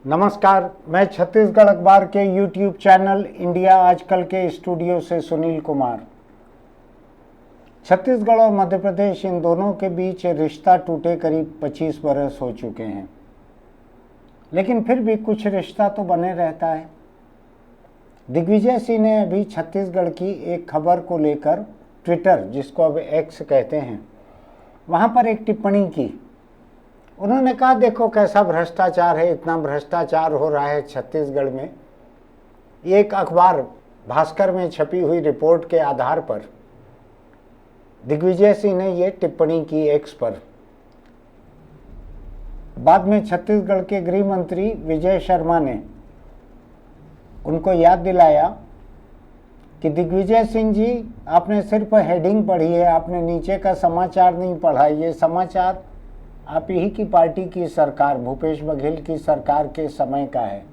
नमस्कार, मैं छत्तीसगढ़ अखबार के यूट्यूब चैनल इंडिया आजकल के स्टूडियो से सुनील कुमार। छत्तीसगढ़ और मध्य प्रदेश इन दोनों के बीच रिश्ता टूटे करीब 25 बरस हो चुके हैं, लेकिन फिर भी कुछ रिश्ता तो बने रहता है। दिग्विजय सिंह ने अभी छत्तीसगढ़ की एक खबर को लेकर ट्विटर, जिसको अब एक्स कहते हैं, वहाँ पर एक टिप्पणी की। उन्होंने कहा, देखो कैसा भ्रष्टाचार है, इतना भ्रष्टाचार हो रहा है छत्तीसगढ़ में। ये एक अखबार भास्कर में छपी हुई रिपोर्ट के आधार पर दिग्विजय सिंह ने ये टिप्पणी की एक्स पर। बाद में छत्तीसगढ़ के गृह मंत्री विजय शर्मा ने उनको याद दिलाया कि दिग्विजय सिंह जी, आपने सिर्फ हेडिंग पढ़ी है, आपने नीचे का समाचार नहीं पढ़ा। ये समाचार आप ही की पार्टी की सरकार, भूपेश बघेल की सरकार के समय का है।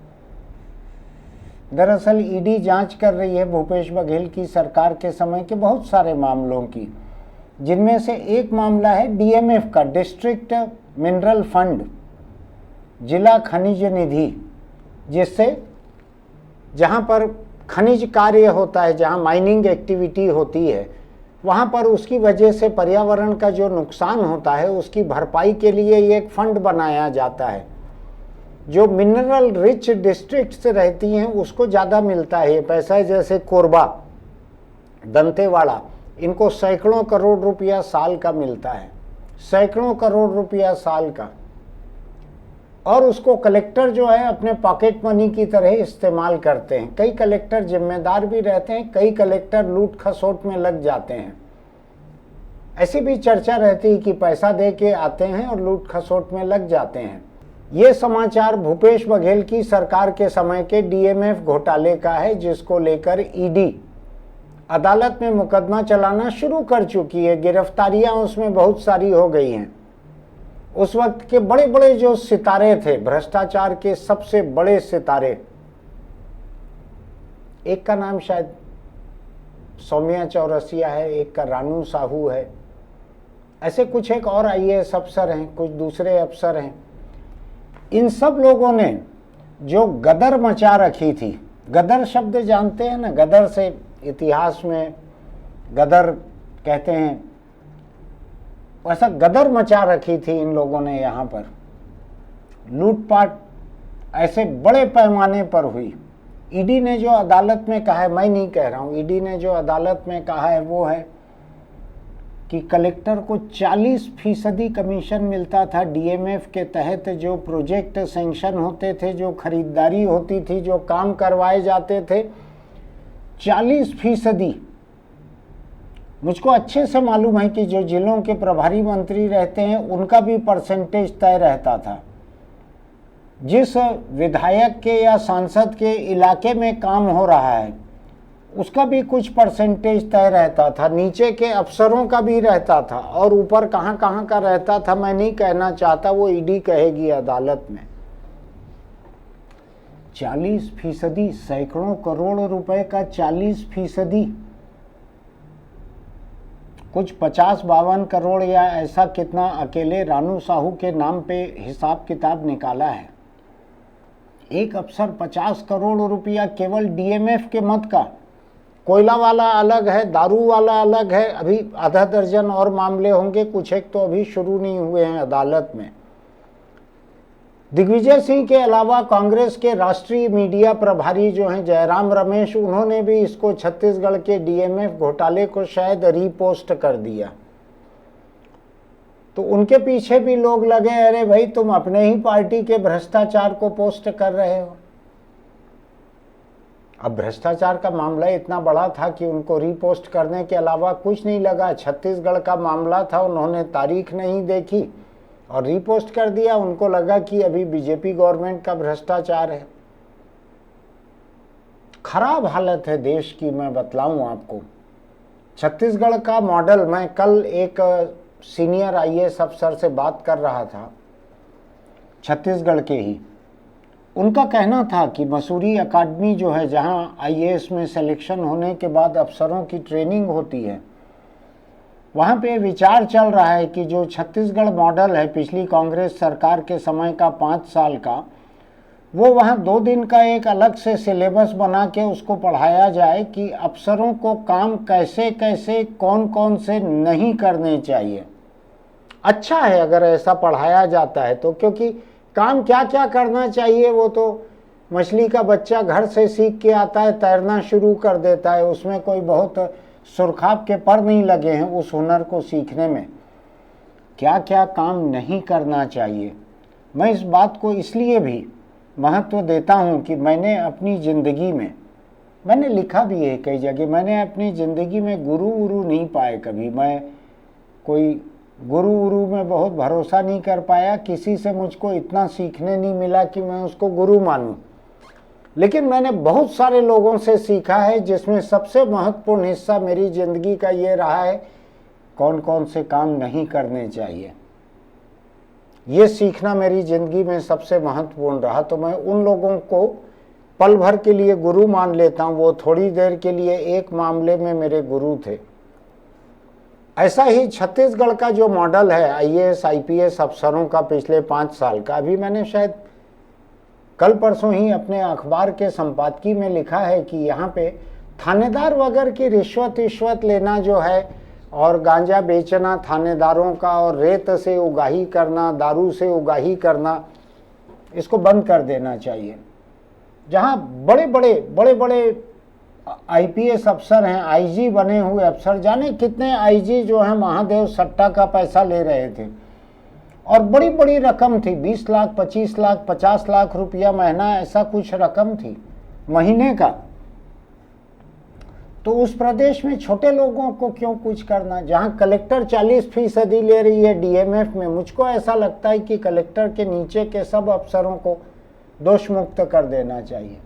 दरअसल ईडी जांच कर रही है भूपेश बघेल की सरकार के समय के बहुत सारे मामलों की, जिनमें से एक मामला है डीएमएफ का, डिस्ट्रिक्ट मिनरल फंड, जिला खनिज निधि, जिससे जहां पर खनिज कार्य होता है, जहां माइनिंग एक्टिविटी होती है, वहाँ पर उसकी वजह से पर्यावरण का जो नुकसान होता है उसकी भरपाई के लिए एक फंड बनाया जाता है। जो मिनरल रिच डिस्ट्रिक्ट्स रहती हैं उसको ज़्यादा मिलता है ये पैसा, जैसे कोरबा, दंतेवाड़ा, इनको सैकड़ों करोड़ रुपया साल का मिलता है, सैकड़ों करोड़ रुपया साल का। और उसको कलेक्टर जो है अपने पॉकेट मनी की तरह इस्तेमाल करते हैं। कई कलेक्टर जिम्मेदार भी रहते हैं, कई कलेक्टर लूट खसोट में लग जाते हैं। ऐसी भी चर्चा रहती है कि पैसा दे के आते हैं और लूट खसोट में लग जाते हैं। ये समाचार भूपेश बघेल की सरकार के समय के डीएमएफ घोटाले का है, जिसको लेकर ईडी अदालत में मुकदमा चलाना शुरू कर चुकी है। गिरफ्तारियां उसमें बहुत सारी हो गई हैं। उस वक्त के बड़े बड़े जो सितारे थे, भ्रष्टाचार के सबसे बड़े सितारे, एक का नाम शायद सौम्या चौरसिया है, एक का रानू साहू है, ऐसे कुछ एक और आईएएस अफसर हैं, कुछ दूसरे अफसर हैं। इन सब लोगों ने जो गदर मचा रखी थी, गदर शब्द जानते हैं ना, गदर से इतिहास में गदर कहते हैं, वैसा गदर मचा रखी थी इन लोगों ने। यहाँ पर लूटपाट ऐसे बड़े पैमाने पर हुई। ईडी ने जो अदालत में कहा है, मैं नहीं कह रहा हूँ, ईडी ने जो अदालत में कहा है वो है कि कलेक्टर को 40% कमीशन मिलता था डीएमएफ के तहत। जो प्रोजेक्ट सैंक्शन होते थे, जो खरीदारी होती थी, जो काम करवाए जाते थे, 40%। मुझको अच्छे से मालूम है कि जो जिलों के प्रभारी मंत्री रहते हैं उनका भी परसेंटेज तय रहता था। जिस विधायक के या सांसद के इलाके में काम हो रहा है उसका भी कुछ परसेंटेज तय रहता था, नीचे के अफसरों का भी रहता था, और ऊपर कहाँ कहाँ का रहता था मैं नहीं कहना चाहता, वो ईडी कहेगी अदालत में। 40%, सैकड़ों करोड़ रुपए का 40%, कुछ 50-52 करोड़ या ऐसा कितना अकेले रानू साहू के नाम पे हिसाब किताब निकाला है। एक अफसर 50 करोड़ रुपया केवल डीएमएफ के मत का। कोयला वाला अलग है, दारू वाला अलग है, अभी आधा दर्जन और मामले होंगे, कुछ एक तो अभी शुरू नहीं हुए हैं अदालत में। दिग्विजय सिंह के अलावा कांग्रेस के राष्ट्रीय मीडिया प्रभारी जो हैं जयराम रमेश, उन्होंने भी इसको छत्तीसगढ़ के डीएमएफ घोटाले को शायद रीपोस्ट कर दिया। तो उनके पीछे भी लोग लगे, अरे भाई तुम अपने ही पार्टी के भ्रष्टाचार को पोस्ट कर रहे हो। अब भ्रष्टाचार का मामला इतना बड़ा था कि उनको रीपोस्ट करने के अलावा कुछ नहीं लगा। छत्तीसगढ़ का मामला था, उन्होंने तारीख नहीं देखी और रीपोस्ट कर दिया। उनको लगा कि अभी बीजेपी गवर्नमेंट का भ्रष्टाचार है। खराब हालत है देश की, मैं बतलाऊं आपको। छत्तीसगढ़ का मॉडल, मैं कल एक सीनियर आईएएस अफसर से बात कर रहा था, छत्तीसगढ़ के ही। उनका कहना था कि मसूरी अकादमी जो है, जहां आईएएस में सिलेक्शन होने के बाद अफसरों की ट्रेनिंग होती है, वहाँ पे विचार चल रहा है कि जो छत्तीसगढ़ मॉडल है पिछली कांग्रेस सरकार के समय का 5 साल का, वो वहाँ 2 दिन का एक अलग से सिलेबस बना के उसको पढ़ाया जाए कि अफसरों को काम कैसे कैसे कौन कौन से नहीं करने चाहिए। अच्छा है अगर ऐसा पढ़ाया जाता है तो, क्योंकि काम क्या क्या करना चाहिए वो तो मछली का बच्चा घर से सीख के आता है, तैरना शुरू कर देता है, उसमें कोई बहुत सुरखाब के पर नहीं लगे हैं उस हुनर को सीखने में। क्या क्या काम नहीं करना चाहिए, मैं इस बात को इसलिए भी महत्व देता हूँ कि मैंने अपनी ज़िंदगी में, मैंने लिखा भी है कई जगह, मैंने अपनी ज़िंदगी में गुरु वुरु नहीं पाए कभी। मैं कोई गुरु वुरु में बहुत भरोसा नहीं कर पाया, किसी से मुझको इतना सीखने नहीं मिला कि मैं उसको गुरु मानूं। लेकिन मैंने बहुत सारे लोगों से सीखा है, जिसमें सबसे महत्वपूर्ण हिस्सा मेरी ज़िंदगी का ये रहा है कौन कौन से काम नहीं करने चाहिए। ये सीखना मेरी ज़िंदगी में सबसे महत्वपूर्ण रहा। तो मैं उन लोगों को पल भर के लिए गुरु मान लेता हूँ, वो थोड़ी देर के लिए एक मामले में मेरे गुरु थे। ऐसा ही छत्तीसगढ़ का जो मॉडल है आईएएस आईपीएस अफसरों का पिछले 5 साल का, अभी मैंने शायद कल परसों ही अपने अखबार के संपादकीय में लिखा है कि यहाँ पे थानेदार वगैरह की रिश्वत लेना जो है, और गांजा बेचना थानेदारों का, और रेत से उगाही करना, दारू से उगाही करना, इसको बंद कर देना चाहिए। जहाँ बड़े बड़े आईपीएस अफसर हैं, आईजी बने हुए अफसर, जाने कितने आईजी जो हैं महादेव सट्टा का पैसा ले रहे थे, और बड़ी बड़ी रकम थी, 20 लाख 25 लाख 50 लाख रुपया महीना, ऐसा कुछ रकम थी महीने का। तो उस प्रदेश में छोटे लोगों को क्यों कुछ करना। जहाँ कलेक्टर 40% ले रही है डीएमएफ में, मुझको ऐसा लगता है कि कलेक्टर के नीचे के सब अफसरों को दोष मुक्त कर देना चाहिए।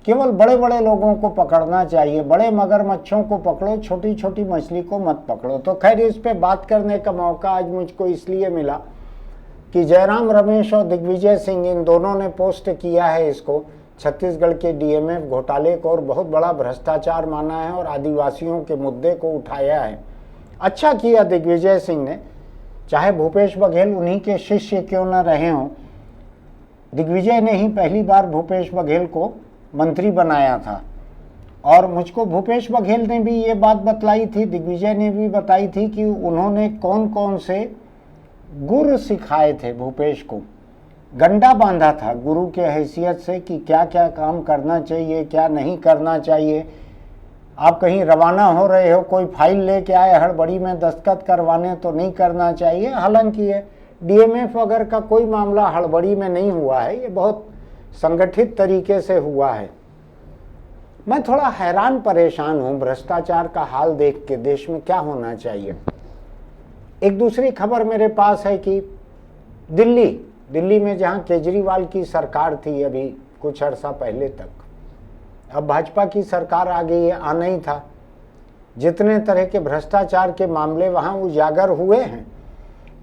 केवल बड़े बड़े लोगों को पकड़ना चाहिए, बड़े मगरमच्छों को पकड़ो, छोटी छोटी मछली को मत पकड़ो। तो खैर, इस पे बात करने का मौका आज मुझको इसलिए मिला कि जयराम रमेश और दिग्विजय सिंह, इन दोनों ने पोस्ट किया है इसको, छत्तीसगढ़ के डीएमएफ घोटाले को, और बहुत बड़ा भ्रष्टाचार माना है और आदिवासियों के मुद्दे को उठाया है। अच्छा किया दिग्विजय सिंह ने, चाहे भूपेश बघेल उन्हीं के शिष्य क्यों न रहे हों। दिग्विजय ने ही पहली बार भूपेश बघेल को मंत्री बनाया था, और मुझको भूपेश बघेल ने भी ये बात बतलाई थी, दिग्विजय ने भी बताई थी कि उन्होंने कौन कौन से गुर सिखाए थे भूपेश को, गंडा बांधा था गुरु के हैसियत से कि क्या क्या काम करना चाहिए, क्या नहीं करना चाहिए। आप कहीं रवाना हो रहे हो, कोई फाइल लेके आए, हड़बड़ी में दस्तखत करवाने तो नहीं करना चाहिए। हालांकि ये डीएमएफ वगैरह का कोई मामला हड़बड़ी में नहीं हुआ है, ये बहुत संगठित तरीके से हुआ है। मैं थोड़ा हैरान परेशान हूं भ्रष्टाचार का हाल देख के, देश में क्या होना चाहिए। एक दूसरी खबर मेरे पास है कि दिल्ली में जहां केजरीवाल की सरकार थी अभी कुछ अर्सा पहले तक, अब भाजपा की सरकार आ गई है, आना ही था। जितने तरह के भ्रष्टाचार के मामले वहां उजागर हुए हैं,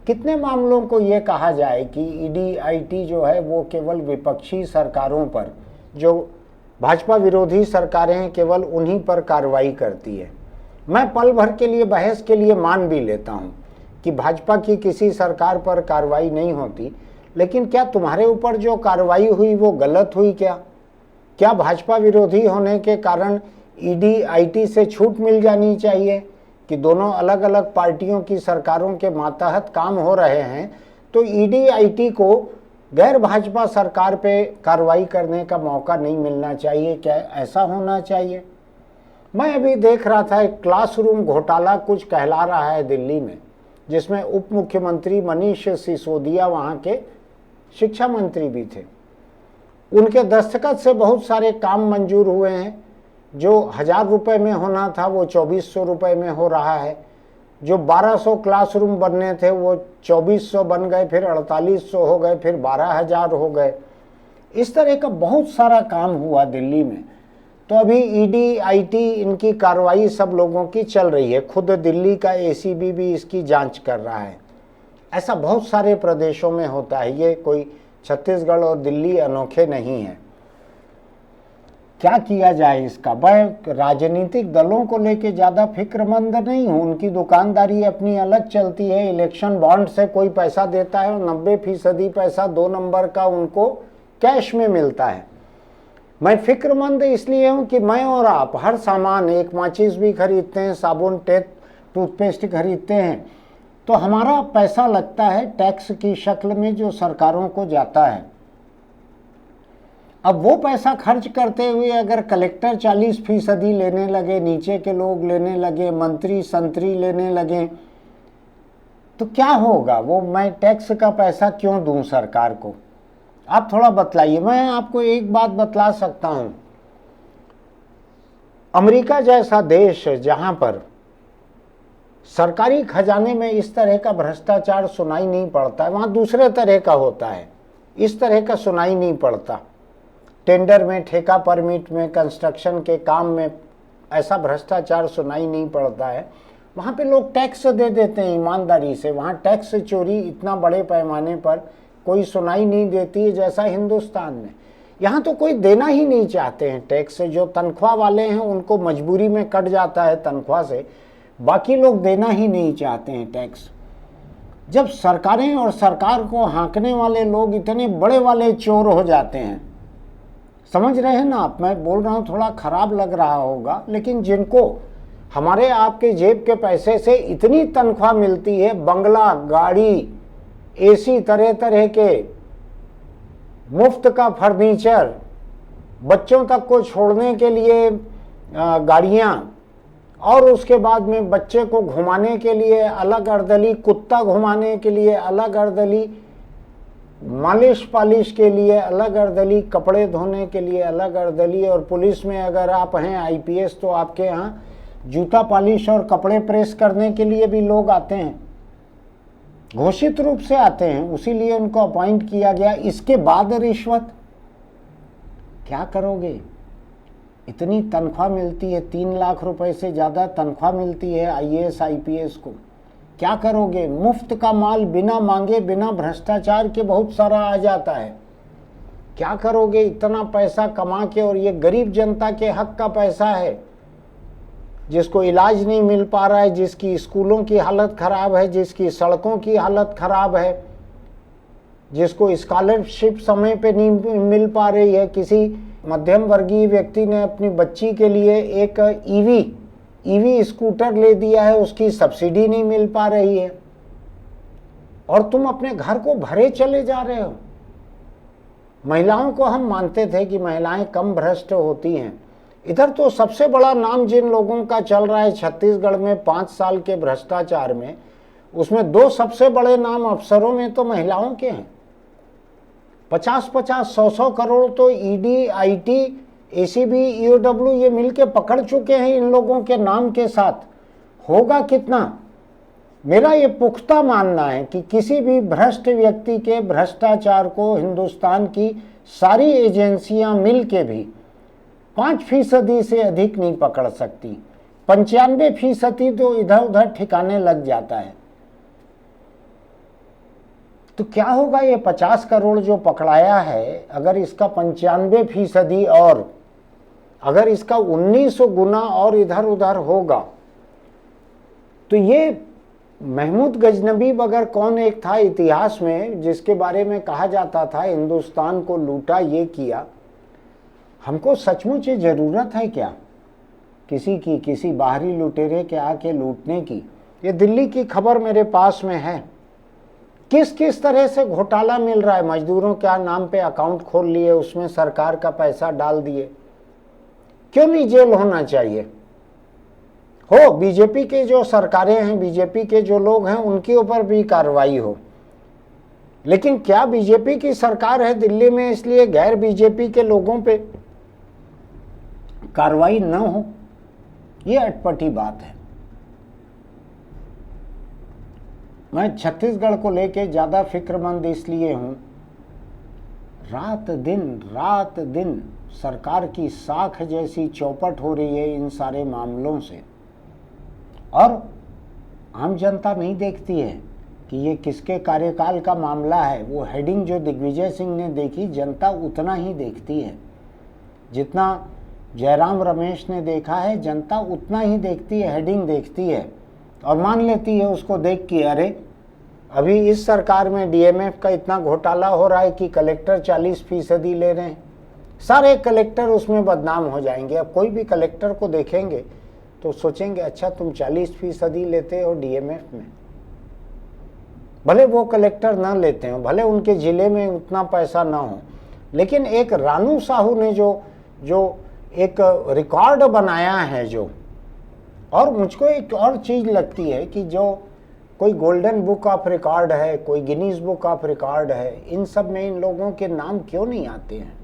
कितने मामलों को ये कहा जाए कि ईडी आईटी जो है वो केवल विपक्षी सरकारों पर, जो भाजपा विरोधी सरकारें हैं, केवल उन्हीं पर कार्रवाई करती है। मैं पल भर के लिए बहस के लिए मान भी लेता हूं कि भाजपा की किसी सरकार पर कार्रवाई नहीं होती, लेकिन क्या तुम्हारे ऊपर जो कार्रवाई हुई वो गलत हुई? क्या भाजपा विरोधी होने के कारण ईडी आईटी से छूट मिल जानी चाहिए कि दोनों अलग अलग पार्टियों की सरकारों के मातहत काम हो रहे हैं, तो ईडी आईटी को गैर भाजपा सरकार पे कार्रवाई करने का मौका नहीं मिलना चाहिए? क्या ऐसा होना चाहिए? मैं अभी देख रहा था एक क्लासरूम घोटाला कुछ कहला रहा है दिल्ली में, जिसमें उप मुख्यमंत्री मनीष सिसोदिया वहाँ के शिक्षा मंत्री भी थे। उनके दस्तखत से बहुत सारे काम मंजूर हुए हैं। जो 1000 रुपये में होना था वो 2400 रुपये में हो रहा है। जो 1200 क्लासरूम बनने थे वो 2400 बन गए, फिर 4800 हो गए, फिर 12000 हो गए। इस तरह का बहुत सारा काम हुआ दिल्ली में। तो अभी ईडी आईटी इनकी कार्रवाई सब लोगों की चल रही है, खुद दिल्ली का एसीबी भी इसकी जांच कर रहा है। ऐसा बहुत सारे प्रदेशों में होता है, ये कोई छत्तीसगढ़ और दिल्ली अनोखे नहीं है। क्या किया जाए इसका? मैं राजनीतिक दलों को लेके ज़्यादा फिक्रमंद नहीं हूँ, उनकी दुकानदारी अपनी अलग चलती है। इलेक्शन बॉन्ड से कोई पैसा देता है और 90% पैसा 2 नंबर का उनको कैश में मिलता है। मैं फिक्रमंद इसलिए हूँ कि मैं और आप हर सामान, एक माचिस भी खरीदते हैं, साबुन, टूथपेस्ट खरीदते हैं, तो हमारा पैसा लगता है टैक्स की शक्ल में जो सरकारों को जाता है। अब वो पैसा खर्च करते हुए अगर कलेक्टर 40% लेने लगे, नीचे के लोग लेने लगे, मंत्री संतरी लेने लगे, तो क्या होगा? वो मैं टैक्स का पैसा क्यों दूं सरकार को? आप थोड़ा बतलाइए। मैं आपको एक बात बतला सकता हूं, अमेरिका जैसा देश जहां पर सरकारी खजाने में इस तरह का भ्रष्टाचार सुनाई नहीं पड़ता है, वहां दूसरे तरह का होता है, इस तरह का सुनाई नहीं पड़ता। टेंडर में, ठेका परमिट में, कंस्ट्रक्शन के काम में ऐसा भ्रष्टाचार सुनाई नहीं पड़ता है। वहाँ पे लोग टैक्स दे देते हैं ईमानदारी से। वहाँ टैक्स चोरी इतना बड़े पैमाने पर कोई सुनाई नहीं देती है जैसा हिंदुस्तान में। यहाँ तो कोई देना ही नहीं चाहते हैं टैक्स। जो तनख्वाह वाले हैं उनको मजबूरी में कट जाता है तनख्वाह से, बाकी लोग देना ही नहीं चाहते हैं टैक्स। जब सरकारें और सरकार को हाँकने वाले लोग इतने बड़े वाले चोर हो जाते हैं, समझ रहे हैं ना आप? मैं बोल रहा हूँ, थोड़ा खराब लग रहा होगा, लेकिन जिनको हमारे आपके जेब के पैसे से इतनी तनख्वाह मिलती है, बंगला, गाड़ी, एसी, तरह तरह के मुफ्त का फर्नीचर, बच्चों तक को छोड़ने के लिए गाड़ियाँ, और उसके बाद में बच्चे को घुमाने के लिए अलग अर्दली, कुत्ता घुमाने के लिए अलग अर्दली, मालिश पालिश के लिए अलग अर्दली, कपड़े धोने के लिए अलग अर्दली, और पुलिस में अगर आप हैं आईपीएस तो आपके यहाँ जूता पालिश और कपड़े प्रेस करने के लिए भी लोग आते हैं, घोषित रूप से आते हैं, उसीलिए उनको अपॉइंट किया गया। इसके बाद रिश्वत, क्या करोगे? इतनी तनख्वाह मिलती है, 3 लाख रुपए से ज़्यादा तनख्वाह मिलती है आईएएस आईपीएस को। क्या करोगे? मुफ्त का माल बिना मांगे, बिना भ्रष्टाचार के बहुत सारा आ जाता है। क्या करोगे इतना पैसा कमा के? और ये गरीब जनता के हक का पैसा है, जिसको इलाज नहीं मिल पा रहा है, जिसकी स्कूलों की हालत खराब है, जिसकी सड़कों की हालत खराब है, जिसको स्कॉलरशिप समय पे नहीं मिल पा रही है। किसी मध्यम वर्गीय व्यक्ति ने अपनी बच्ची के लिए एक ईवी स्कूटर ले दिया है, उसकी सब्सिडी नहीं मिल पा रही है, और तुम अपने घर को भरे चले जा रहे हो। महिलाओं को हम मानते थे कि महिलाएं कम भ्रष्ट होती हैं। इधर तो सबसे बड़ा नाम जिन लोगों का चल रहा है छत्तीसगढ़ में 5 साल के भ्रष्टाचार में, उसमें 2 सबसे बड़े नाम अफसरों में तो महिलाओं के हैं। 50-50, 100-100 करोड़ तो ईडी, आईटी, एसीबी, ईओडब्ल्यू ये मिलके पकड़ चुके हैं इन लोगों के नाम के साथ। होगा कितना? मेरा ये पुख्ता मानना है कि किसी भी भ्रष्ट व्यक्ति के भ्रष्टाचार को हिंदुस्तान की सारी एजेंसियां मिलके भी 5% से अधिक नहीं पकड़ सकती। 95% तो इधर उधर ठिकाने लग जाता है। तो क्या होगा? ये 50 करोड़ जो पकड़ाया है, अगर इसका 95% और अगर इसका 1900 गुना और इधर उधर होगा, तो ये महमूद गजनबी बगैर कौन एक था इतिहास में जिसके बारे में कहा जाता था हिंदुस्तान को लूटा, ये किया। हमको सचमुच ये जरूरत है क्या किसी बाहरी लुटेरे के आके लूटने की? ये दिल्ली की खबर मेरे पास में है। किस किस तरह से घोटाला मिल रहा है। मजदूरों के नाम पे अकाउंट खोल लिए, उसमें सरकार का पैसा डाल दिए। क्यों नहीं जेल होना चाहिए? हो, बीजेपी के जो सरकारें हैं, बीजेपी के जो लोग हैं, उनके ऊपर भी कार्रवाई हो। लेकिन क्या बीजेपी की सरकार है दिल्ली में इसलिए गैर बीजेपी के लोगों पे कार्रवाई न हो? ये अटपटी बात है। मैं छत्तीसगढ़ को लेके ज़्यादा फिक्रमंद इसलिए हूँ, रात दिन सरकार की साख जैसी चौपट हो रही है इन सारे मामलों से, और आम जनता नहीं देखती है कि ये किसके कार्यकाल का मामला है। वो हेडिंग जो दिग्विजय सिंह ने देखी, जनता उतना ही देखती है जितना जयराम रमेश ने देखा है। जनता उतना ही देखती है, हेडिंग देखती है और मान लेती है उसको देख के, अरे अभी इस सरकार में डीएमएफ का इतना घोटाला हो रहा है कि कलेक्टर 40% ले रहे हैं। सारे कलेक्टर उसमें बदनाम हो जाएंगे। अब कोई भी कलेक्टर को देखेंगे तो सोचेंगे अच्छा तुम 40% लेते हो डीएमएफ में। भले वो कलेक्टर ना लेते हो, भले उनके जिले में उतना पैसा ना हो, लेकिन एक रानू साहू ने जो एक रिकॉर्ड बनाया है जो, और मुझको एक और चीज़ लगती है कि जो कोई गोल्डन बुक ऑफ रिकॉर्ड है, कोई गिनीज बुक ऑफ रिकॉर्ड है, इन सब में इन लोगों के नाम क्यों नहीं आते हैं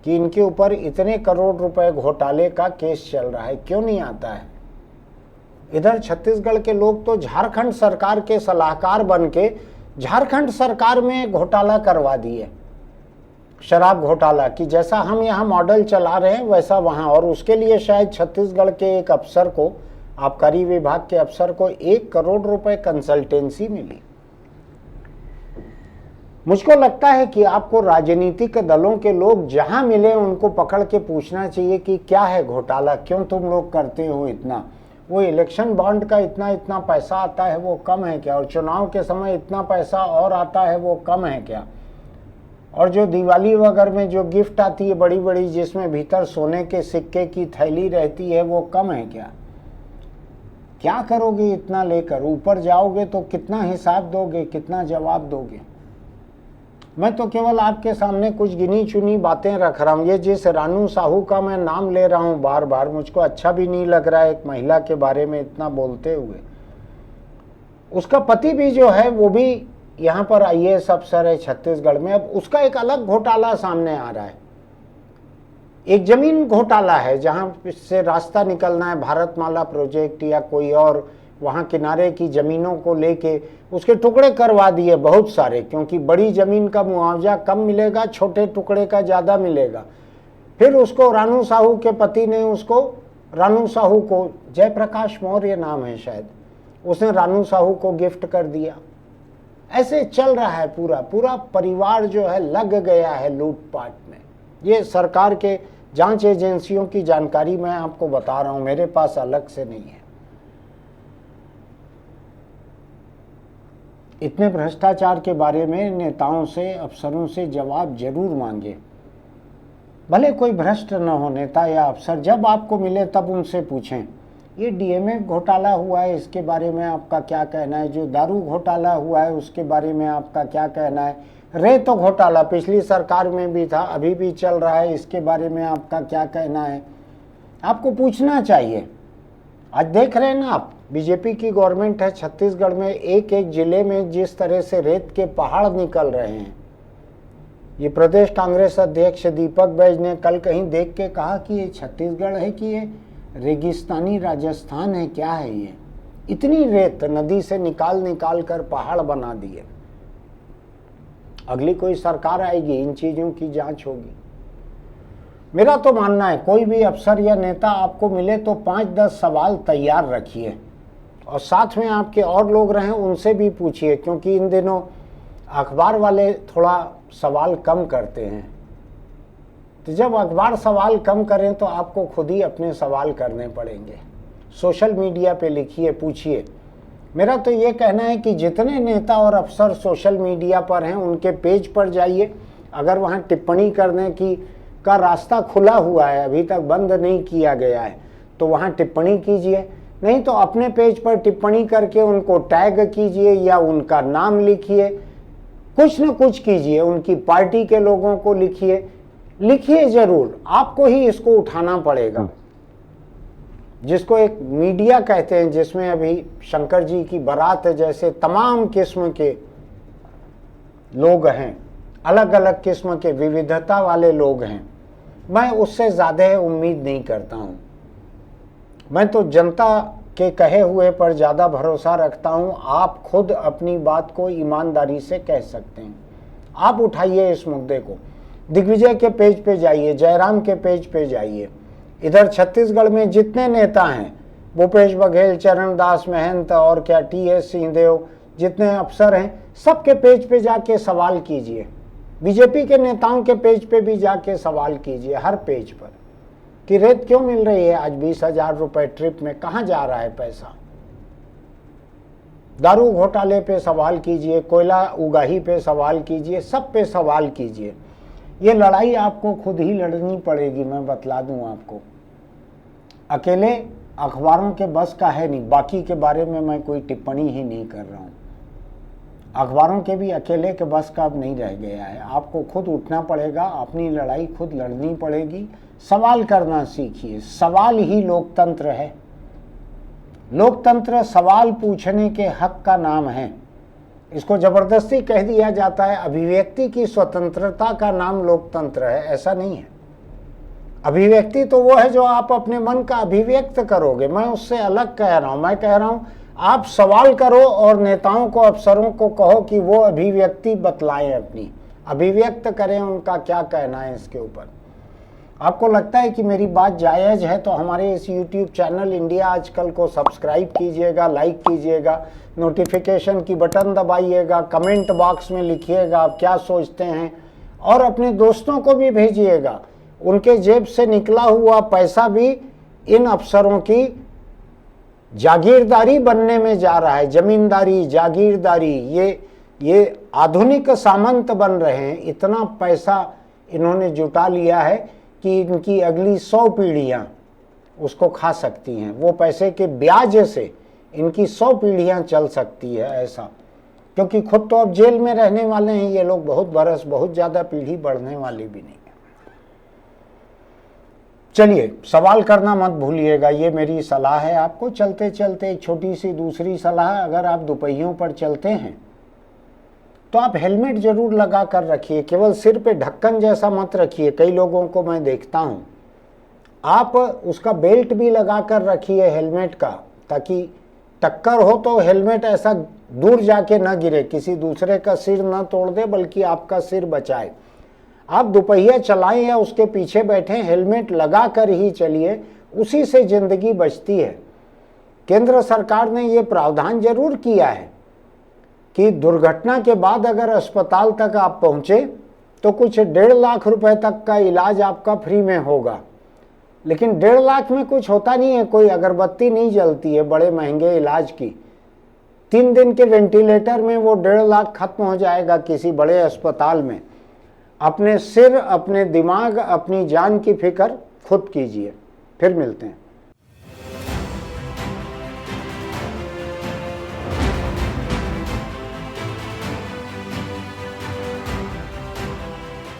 कि इनके ऊपर इतने करोड़ रुपए घोटाले का केस चल रहा है, क्यों नहीं आता है। इधर छत्तीसगढ़ के लोग तो झारखंड सरकार के सलाहकार बन के झारखंड सरकार में घोटाला करवा दिए, शराब घोटाला की जैसा हम यहाँ मॉडल चला रहे हैं वैसा वहाँ। और उसके लिए शायद छत्तीसगढ़ के एक अफसर को, आबकारी विभाग के अफसर को 1 करोड़ रुपए कंसल्टेंसी मिली। मुझको लगता है कि आपको राजनीतिक दलों के लोग जहां मिले उनको पकड़ के पूछना चाहिए कि क्या है घोटाला, क्यों तुम लोग करते हो इतना। वो इलेक्शन बॉन्ड का इतना इतना पैसा आता है वो कम है क्या, और चुनाव के समय इतना पैसा और आता है वो कम है क्या, और जो दिवाली वगैरह में जो गिफ्ट आती है बड़ी बड़ी जिसमें भीतर सोने के सिक्के की थैली रहती है वो कम है क्या। क्या करोगे इतना लेकर, ऊपर जाओगे तो कितना हिसाब दोगे, कितना जवाब दोगे। मैं तो केवल आपके सामने कुछ गिनी चुनी बातें रख रहा हूँ। ये जिस रानू साहू का मैं नाम ले रहा हूँ बार बार, मुझको अच्छा भी नहीं लग रहा है एक महिला के बारे में इतना बोलते हुए। उसका पति भी जो है वो भी यहाँ पर आईएएस अफसर है छत्तीसगढ़ में। अब उसका एक अलग घोटाला सामने आ रहा है, एक जमीन घोटाला है जहाँ से रास्ता निकलना है, भारतमाला प्रोजेक्ट या कोई और, वहाँ किनारे की ज़मीनों को लेके उसके टुकड़े करवा दिए बहुत सारे, क्योंकि बड़ी ज़मीन का मुआवजा कम मिलेगा, छोटे टुकड़े का ज़्यादा मिलेगा। फिर उसको रानू साहू के पति ने उसको, रानू साहू को, जयप्रकाश मौर्य नाम है शायद, उसने रानू साहू को गिफ्ट कर दिया। ऐसे चल रहा है, पूरा पूरा परिवार जो है लग गया है लूटपाट में। ये सरकार के जांच एजेंसियों की जानकारी मैं आपको बता रहा हूँ, मेरे पास अलग से नहीं है। इतने भ्रष्टाचार के बारे में नेताओं से, अफसरों से जवाब जरूर मांगे। भले कोई भ्रष्ट न हो नेता या अफसर, जब आपको मिले तब उनसे पूछें ये डीएमएफ घोटाला हुआ है इसके बारे में आपका क्या कहना है, जो दारू घोटाला हुआ है उसके बारे में आपका क्या कहना है, रेत घोटाला पिछली सरकार में भी था अभी भी चल रहा है इसके बारे में आपका क्या कहना है। आपको पूछना चाहिए। आज देख रहे हैं ना आप, बीजेपी की गवर्नमेंट है छत्तीसगढ़ में, एक एक जिले में जिस तरह से रेत के पहाड़ निकल रहे हैं। ये प्रदेश कांग्रेस अध्यक्ष दीपक बैज ने कल कहीं देख के कहा कि ये छत्तीसगढ़ है कि ये रेगिस्तानी राजस्थान है, क्या है ये, इतनी रेत नदी से निकाल निकाल कर पहाड़ बना दिए। अगली कोई सरकार आएगी, इन चीजों की जांच होगी। मेरा तो मानना है कोई भी अफसर या नेता आपको मिले तो 5-10 सवाल तैयार रखिए, और साथ में आपके और लोग रहें उनसे भी पूछिए, क्योंकि इन दिनों अखबार वाले थोड़ा सवाल कम करते हैं। तो जब अखबार सवाल कम करें तो आपको खुद ही अपने सवाल करने पड़ेंगे। सोशल मीडिया पे लिखिए, पूछिए। मेरा तो ये कहना है कि जितने नेता और अफसर सोशल मीडिया पर हैं उनके पेज पर जाइए, अगर वहाँ टिप्पणी करने की का रास्ता खुला हुआ है, अभी तक बंद नहीं किया गया है, तो वहाँ टिप्पणी कीजिए। नहीं तो अपने पेज पर टिप्पणी करके उनको टैग कीजिए या उनका नाम लिखिए, कुछ न कुछ कीजिए, उनकी पार्टी के लोगों को लिखिए, लिखिए जरूर। आपको ही इसको उठाना पड़ेगा, जिसको एक मीडिया कहते हैं, जिसमें अभी शंकर जी की बारात जैसे तमाम किस्म के लोग हैं, अलग अलग किस्म के विविधता वाले लोग हैं। मैं उससे ज़्यादा उम्मीद नहीं करता हूँ। मैं तो जनता के कहे हुए पर ज़्यादा भरोसा रखता हूँ। आप खुद अपनी बात को ईमानदारी से कह सकते हैं। आप उठाइए इस मुद्दे को, दिग्विजय के पेज पे जाइए, जयराम के पेज पे जाइए। इधर छत्तीसगढ़ में जितने नेता हैं, भूपेश बघेल, चरणदास महंत और क्या टीएस सिंहदेव, जितने अफसर हैं, सबके पेज पे जाके सवाल कीजिए। बीजेपी के नेताओं के पेज पे भी जाके सवाल कीजिए, हर पेज पर, कि रेत क्यों मिल रही है आज 20,000 रुपए ट्रिप में, कहाँ जा रहा है पैसा। दारू घोटाले पे सवाल कीजिए, कोयला उगाही पे सवाल कीजिए, सब पे सवाल कीजिए। ये लड़ाई आपको खुद ही लड़नी पड़ेगी, मैं बतला दूं आपको। अकेले अखबारों के बस का है नहीं, बाकी के बारे में मैं कोई टिप्पणी ही नहीं कर रहा हूँ। अखबारों के भी अकेले के बस का अब नहीं रह गया है। आपको खुद उठना पड़ेगा, अपनी लड़ाई खुद लड़नी पड़ेगी। सवाल करना सीखिए, सवाल ही लोकतंत्र है। लोकतंत्र सवाल पूछने के हक का नाम है। इसको जबरदस्ती कह दिया जाता है अभिव्यक्ति की स्वतंत्रता का नाम लोकतंत्र है, ऐसा नहीं है। अभिव्यक्ति तो वो है जो आप अपने मन का अभिव्यक्त करोगे, मैं उससे अलग कह रहा हूं। मैं कह रहा हूं आप सवाल करो और नेताओं को, अफसरों को कहो कि वो अभिव्यक्ति बतलाएं, अपनी अभिव्यक्त करें उनका क्या कहना है इसके ऊपर। आपको लगता है कि मेरी बात जायज़ है तो हमारे इस YouTube चैनल इंडिया आजकल को सब्सक्राइब कीजिएगा, लाइक कीजिएगा, नोटिफिकेशन की बटन दबाइएगा, कमेंट बॉक्स में लिखिएगा आप क्या सोचते हैं, और अपने दोस्तों को भी भेजिएगा। उनके जेब से निकला हुआ पैसा भी इन अफसरों की जागीरदारी बनने में जा रहा है। जमींदारी, जागीरदारी, ये आधुनिक सामंत बन रहे हैं। इतना पैसा इन्होंने जुटा लिया है कि इनकी अगली 100 पीढ़ियां उसको खा सकती हैं। वो पैसे के ब्याज से इनकी 100 पीढ़ियां चल सकती है, ऐसा। क्योंकि खुद तो अब जेल में रहने वाले हैं ये लोग, बहुत बरस, बहुत ज़्यादा पीढ़ी बढ़ने वाली भी नहीं है। चलिए, सवाल करना मत भूलिएगा, ये मेरी सलाह है आपको। चलते चलते एक छोटी सी दूसरी सलाह, अगर आप दोपहियों पर चलते हैं तो आप हेलमेट जरूर लगा कर रखिए। केवल सिर पे ढक्कन जैसा मत रखिए। कई लोगों को मैं देखता हूँ, आप उसका बेल्ट भी लगा कर रखिए हेलमेट का, ताकि टक्कर हो तो हेलमेट ऐसा दूर जाके ना गिरे, किसी दूसरे का सिर ना तोड़ दे, बल्कि आपका सिर बचाए। आप दोपहिया चलाएं या उसके पीछे बैठे, हेलमेट लगा कर ही चलिए, उसी से जिंदगी बचती है। केंद्र सरकार ने ये प्रावधान जरूर किया है कि दुर्घटना के बाद अगर अस्पताल तक आप पहुंचे तो कुछ 1.5 लाख रुपए तक का इलाज आपका फ्री में होगा। लेकिन 1.5 लाख में कुछ होता नहीं है, कोई अगरबत्ती नहीं जलती है बड़े महंगे इलाज की। 3 दिन के वेंटिलेटर में वो 1.5 लाख खत्म हो जाएगा किसी बड़े अस्पताल में। अपने सिर, अपने दिमाग, अपनी जान की फिक्र खुद कीजिए। फिर मिलते हैं।